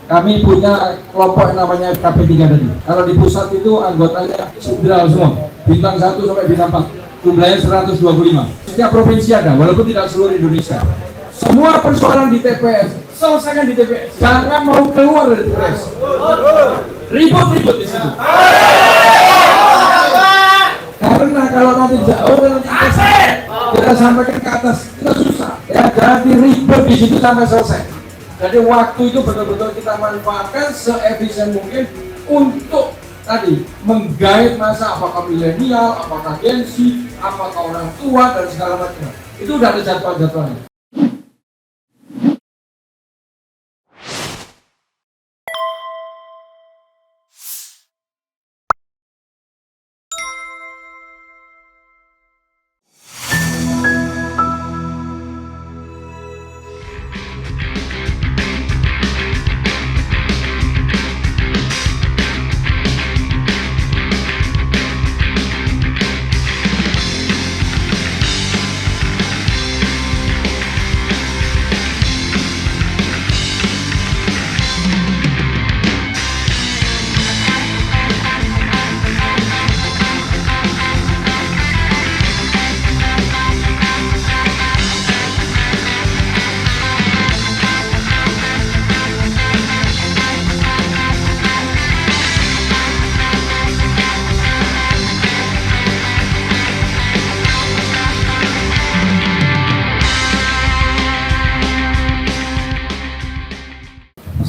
Kami punya kelompok yang namanya KP3 tadi. Kalau di pusat itu anggotanya jenderal semua, bintang 1 sampai bintang 4, jumlahnya 125. Setiap provinsi ada, walaupun tidak seluruh Indonesia. Semua persoalan di TPS selesaikan di TPS. Jangan mau keluar dari TPS. Ribut-ribut di situ. Karena kalau nanti jauh nanti kita sampaikan ke atas, kita susah. Ya, jadi ribut di situ sampai selesai. Jadi waktu itu betul-betul kita manfaatkan seefisien mungkin untuk tadi menggait masa, apakah milenial, apakah gensi, apakah orang tua dan segala macam. Itu udah ada jadwal-jadwalnya.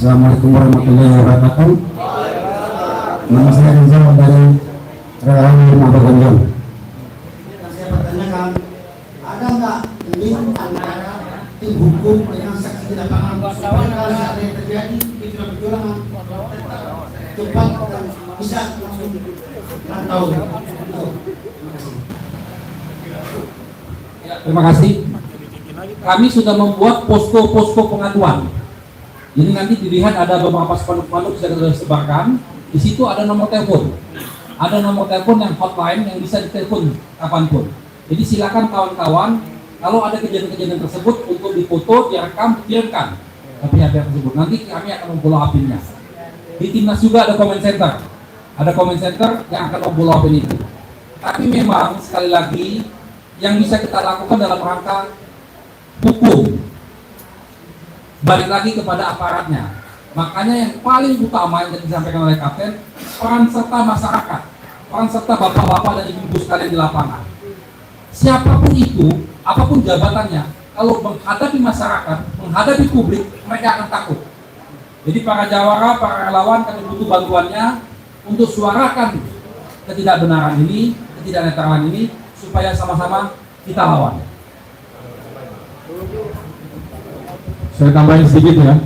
Assalamualaikum warahmatullahi wabarakatuh. Nama saya Rizal dari Relawan Rumah Bagonjong. Saya pertanyakan, ada nggak link antara tim hukum dengan saksi di lapangan supaya kalau ada yang terjadi itu perjuangan cepat dan bisa langsung rantau. Terima kasih. Kami sudah membuat posko-posko pengaduan. Jadi nanti dilihat ada beberapa spanduk-spanduk yang sudah disebarkan. Di situ ada nomor telepon. Ada nomor telepon yang hotline yang bisa ditelepon kapanpun. Jadi silakan kawan-kawan, kalau ada kejadian-kejadian tersebut untuk difoto, direkam, kirimkan ke pihak-pihak tersebut. Nanti kami akan memfollow up-nya. Di Timnas juga ada comment center. Ada comment center yang akan memfollow up itu. Tapi memang sekali lagi yang bisa kita lakukan dalam rangka hukum. Balik lagi kepada aparatnya. Makanya yang paling utama yang disampaikan oleh Kapten, peran serta masyarakat, peran serta bapak-bapak dan ibu-ibu sekalian di lapangan. Siapapun itu, apapun jabatannya, kalau menghadapi masyarakat, menghadapi publik, mereka akan takut. Jadi para jawara, para relawan, kami butuh bantuannya untuk suarakan ketidakbenaran ini, ketidaknetralan ini, supaya sama-sama kita lawan. Saya tambahin sedikit ya.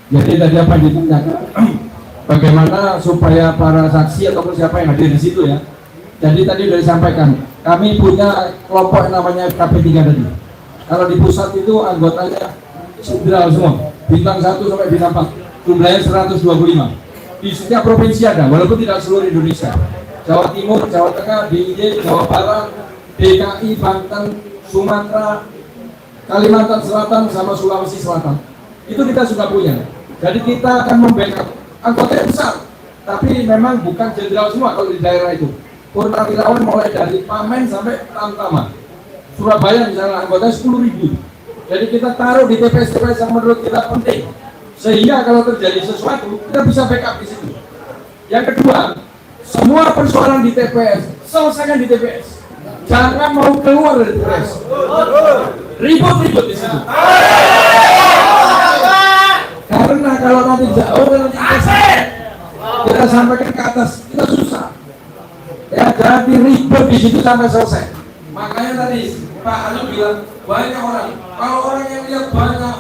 Jadi tadi apa yang ditanyakan, bagaimana supaya para saksi ataupun siapa yang hadir di situ ya. Jadi tadi sudah disampaikan, kami punya kelompok yang namanya KP3 tadi. Kalau di pusat itu anggotanya jenderal semua, bintang 1 sampai bintang 4, jumlahnya 125. Di setiap provinsi ada, walaupun tidak seluruh Indonesia. Jawa Timur, Jawa Tengah, DIY, Jawa Barat, DKI, Banten, Sumatera, Kalimantan Selatan sama Sulawesi Selatan. Itu kita sudah punya. Jadi kita akan membackup anggota yang besar. Tapi memang bukan jenderal semua kalau di daerah itu. Purnawirawan mulai dari Pamen sampai Tamtama. Surabaya misalnya anggotanya 10.000. Jadi kita taruh di TPS-TPS yang menurut kita penting. Sehingga kalau terjadi sesuatu, kita bisa backup di situ. Yang kedua, semua persoalan di TPS selesaikan di TPS. Jangan mau keluar dari TPS. Ribut-ribut di situ. Karena kalau nanti jauh nanti kita sampaikan ke atas, kita susah. Ya, jadi ribut di situ sampai selesai. Makanya tadi Pak Anu bilang banyak orang. Kalau orang yang lihat banyak,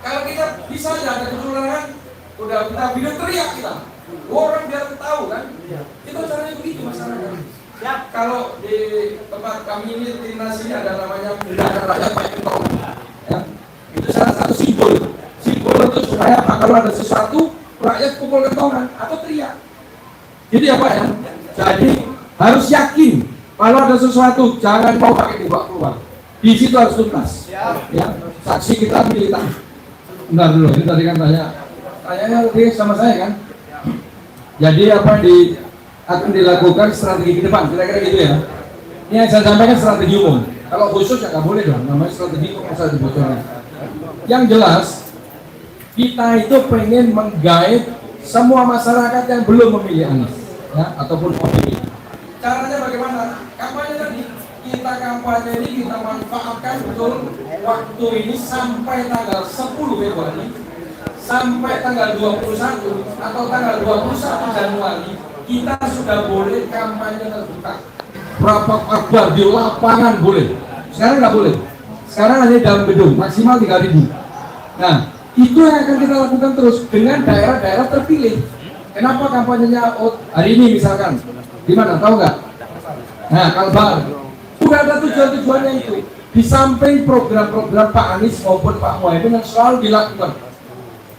kalau kita bisa aja ada kecurangan, udah kita video teriak kita. Orang biar tahu kan. Kita caranya begitu masyarakat. Ya, kalau di tempat kami ini Timnas ini ada namanya Gerakan Rakyat Pak Kentong. Ya, itu salah satu simbol. Simbol itu supaya apa? Kalau ada sesuatu, rakyat pukul kentongan atau teriak. Jadi apa ya? Jadi harus yakin kalau ada sesuatu, jangan mau pakai dibawa keluar. Di situ harus tuntas. Ya, saksi kita militan. Bentar dulu, ini tadi kan tanya tanyanya lebih sama saya kan. Jadi apa akan dilakukan strategi ke depan, kira-kira gitu ya. Ini yang saya sampaikan strategi umum. Kalau khusus ya nggak boleh dong, namanya strategi umum saya dibocorkan. Yang jelas, kita itu pengen menggait semua masyarakat yang belum memilih Anies, ya, ataupun memilih. Caranya bagaimana? Kampanye tadi, kita kampanye ini kita manfaatkan betul waktu ini sampai tanggal 10 Februari, sampai tanggal 21 atau tanggal 21 Januari, kita sudah boleh kampanye terbuka. Rapat akbar di lapangan boleh. Sekarang nggak boleh. Sekarang hanya dalam gedung, maksimal 3.000. Nah, itu yang akan kita lakukan terus dengan daerah-daerah terpilih. Kenapa kampanyenya hari ini misalkan? Di mana? Tahu nggak? Nah, Kalbar. Sudah ada tujuan-tujuannya itu. Di samping program-program Pak Anies maupun Pak Muhaimin yang selalu dilakukan.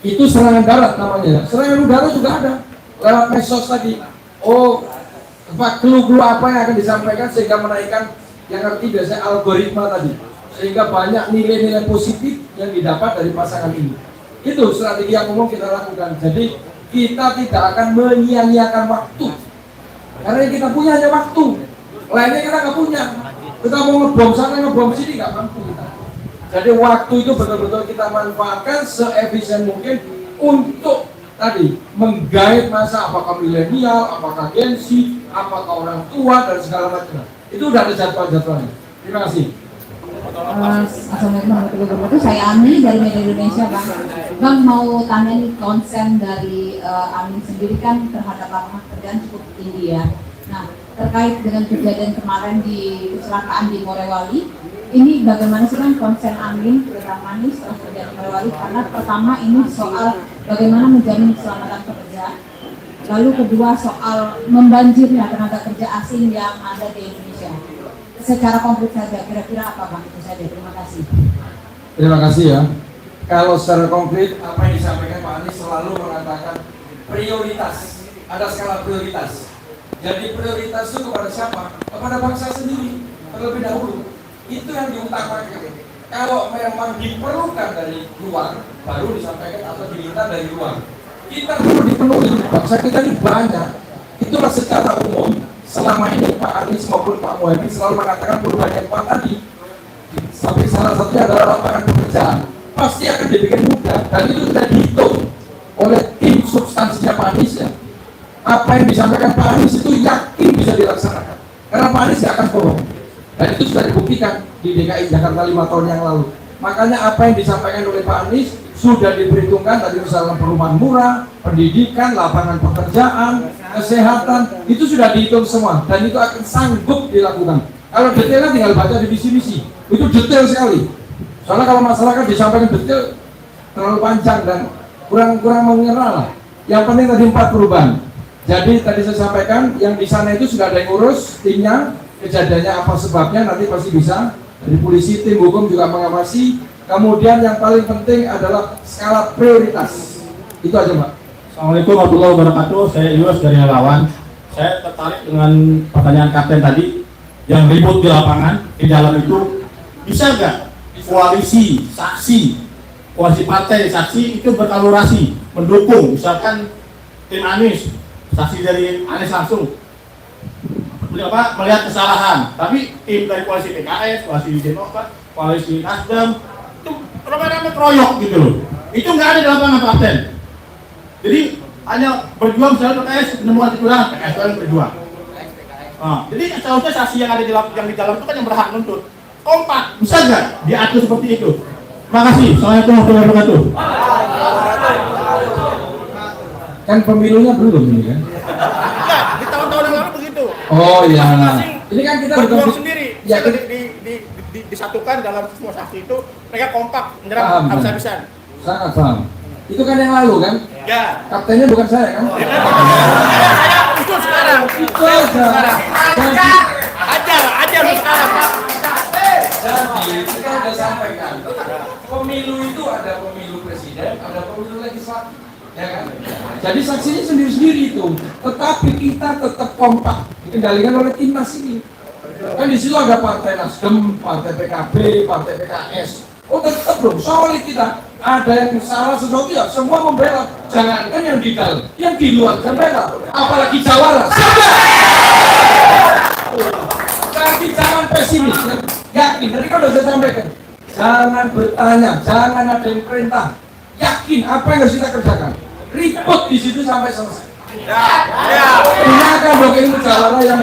Itu serangan darat namanya. Serangan udara juga ada. Lewat medsos tadi. Oh, clue-clue apa yang akan disampaikan sehingga menaikkan yang arti biasanya algoritma tadi. Sehingga banyak nilai-nilai positif yang didapat dari pasangan ini. Itu strategi yang umum kita lakukan. Jadi kita tidak akan menyia-nyiakan waktu. Karena yang kita punya hanya waktu. Lainnya kita nggak punya. Kita mau ngebom sana, ngebom sini nggak mampu kita. Jadi waktu itu betul-betul kita manfaatkan seefisien mungkin untuk tadi menggait masa, apakah milenial, apakah Gen Z, apakah orang tua dan segala macam. Itu udah ada jadwal-jadwalnya. Terima kasih. Assalamualaikum warahmatullahi wabarakatuh. Saya Ami dari Media Indonesia, Bang. Bang mau tanya nih, konsen dari Ami sendiri kan terhadap lapangan pekerjaan cukup tinggi ya. Nah, terkait dengan kejadian kemarin di kecelakaan di Morewali, ini bagaimana sih Bang konsen Amin terutama nih setelah kejadian di Morewali? Karena pertama ini soal bagaimana menjamin keselamatan pekerja, lalu kedua soal membanjirnya tenaga kerja asing yang ada di Indonesia. Secara konkret saja, kira-kira apa Bang? Itu saja, terima kasih. Terima kasih ya. Kalau secara konkret, apa yang disampaikan Pak Anies selalu mengatakan prioritas, ada skala prioritas. Jadi prioritas itu kepada siapa? Kepada bangsa sendiri, terlebih dahulu. Itu yang diutamakan. Kalau memang diperlukan dari luar, baru disampaikan atau diminta dari luar. Kita perlu dipenuhi, bangsa kita ini banyak. Itulah secara umum. Selama ini Pak Anies maupun Pak Muhaimin selalu mengatakan perubahan yang kuat tadi. Sampai salah satunya adalah lapangan pekerjaan. Pasti akan dibikin mudah dan itu sudah dihitung oleh tim substansinya Pak Anies ya. Apa yang disampaikan Pak Anies itu yakin bisa dilaksanakan. Karena Pak Anies tidak akan bohong. Dan itu sudah dibuktikan di DKI Jakarta 5 tahun yang lalu. Makanya apa yang disampaikan oleh Pak Anies sudah diperhitungkan tadi misalnya perumahan murah, pendidikan, lapangan pekerjaan, kesehatan, itu sudah dihitung semua dan itu akan sanggup dilakukan. Kalau detailnya tinggal baca di visi-misi, itu detail sekali. Soalnya kalau masyarakat disampaikan detail terlalu panjang dan kurang mengenal lah. Yang penting tadi 4 perubahan. Jadi tadi saya sampaikan yang di sana itu sudah ada yang urus timnya, kejadiannya apa sebabnya nanti pasti bisa. Dari polisi, tim hukum juga mengawasi. Kemudian yang paling penting adalah skala prioritas. Itu aja Mbak. Assalamualaikum warahmatullahi wabarakatuh. Saya Yus dari Relawan. Saya tertarik dengan pertanyaan Kapten tadi yang ribut di lapangan, di dalam itu bisa nggak koalisi saksi, koalisi partai saksi itu berkolaborasi mendukung, misalkan tim Anies, saksi dari Anies langsung melihat kesalahan, tapi tim dari koalisi PKS, koalisi Demokrat, koalisi Nasdem itu ramai-ramai keroyok gitu loh. Itu nggak ada di lapangan Kapten. Jadi hanya berjuang misalnya PKS menemukan kecurangan, PKS yang berjuang. Jadi seharusnya saksi yang ada di dalam itu kan yang berhak nuntut. Kompak, bisa nggak diatur seperti itu? Terima kasih. Assalamualaikum warahmatullahi wabarakatuh. Kan pemilunya belum ini kan? Enggak, di tahun-tahun yang lalu begitu. Oh iya. Masing-masing Ini kan kita berjuang bukan sendiri. Ya, Disatukan dalam semua saksi itu, mereka kompak Paham, menyerang habis-habisan. sangat paham. Itu kan yang lalu kan? Ya. Kaptennya bukan saya kan? Saya usul sekarang. Itu aja. Ajar lu sekarang. Jadi kita sudah sampaikan. Pemilu itu ada pemilu presiden, ada pemilu legislatif. Ya kan? Jadi saksinya sendiri-sendiri itu. Tetapi kita tetap kompak dikendalikan oleh timnas ini. Kan di situ ada partai Nasdem, partai PKB, partai PKS. Oh tetap dong, solid kita. Ada yang salah sesuatu ya semua membela. Jangankan yang di dalam, yang di luar membela. Apalagi jawara. Tapi jangan pesimis. Yakin, tadi kan sudah saya sampaikan. Jangan bertanya, jangan ada yang perintah. Yakin apa yang harus kita kerjakan. Ribut di situ sampai selesai. Gunakan blok ilmu jawara yang